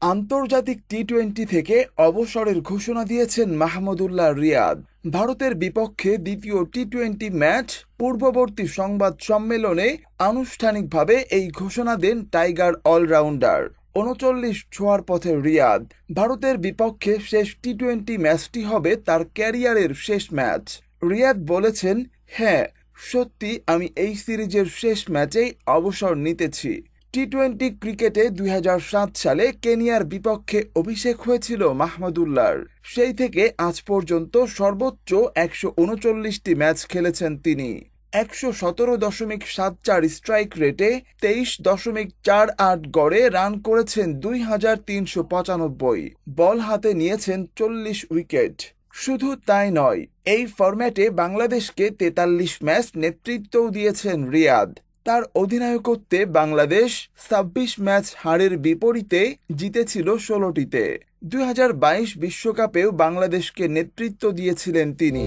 আন্তর্জাতিক টি-20 থেকে অবসরের ঘোষণা দিয়েছেন মাহমুদুল্লাহ রিয়াদ। ভারতের বিপক্ষে দ্বিতীয় টি-20 ম্যাচ পূর্ববর্তী সংবাদ সম্মেলনে আনুষ্ঠানিকভাবে এই ঘোষণা দেন টাইগার অলরাউন্ডার। ৩৯ ছোঁয়ার পথে রিয়াদ। ভারতের বিপক্ষে শেষ টি-20 ম্যাচটি হবে তার ক্যারিয়ারের শেষ ম্যাচ। রিয়াদ বলেছেন, হ্যাঁ সত্যি আমি এই সিরিজের শেষ ম্যাচেই অবসর নিতেছি। টি-20 ক্রিকেটে ২০০৭ সালে কেনিয়ার বিপক্ষে অভিষেক হয়েছিল মাহমুদুল্লাহর। সেই থেকে আজ পর্যন্ত সর্বোচ্চ ১৩৯টি ম্যাচ খেলেছেন তিনি। ১১৭.৭৪ স্ট্রাইক রেটে ২৩.৪৮ গড়ে রান করেছেন ২৩৯৫। বল হাতে নিয়েছেন ৪০ উইকেট। শুধু তাই নয়, এই ফরম্যাটে বাংলাদেশকে ৪৩ ম্যাচ নেতৃত্বও দিয়েছেন রিয়াদ। তার অধিনায়কত্বে বাংলাদেশ ২৬ ম্যাচ হারের বিপরীতে জিতেছিল ১৬টিতে। ২০২২ বিশ্বকাপেও বাংলাদেশকে নেতৃত্ব দিয়েছিলেন তিনি।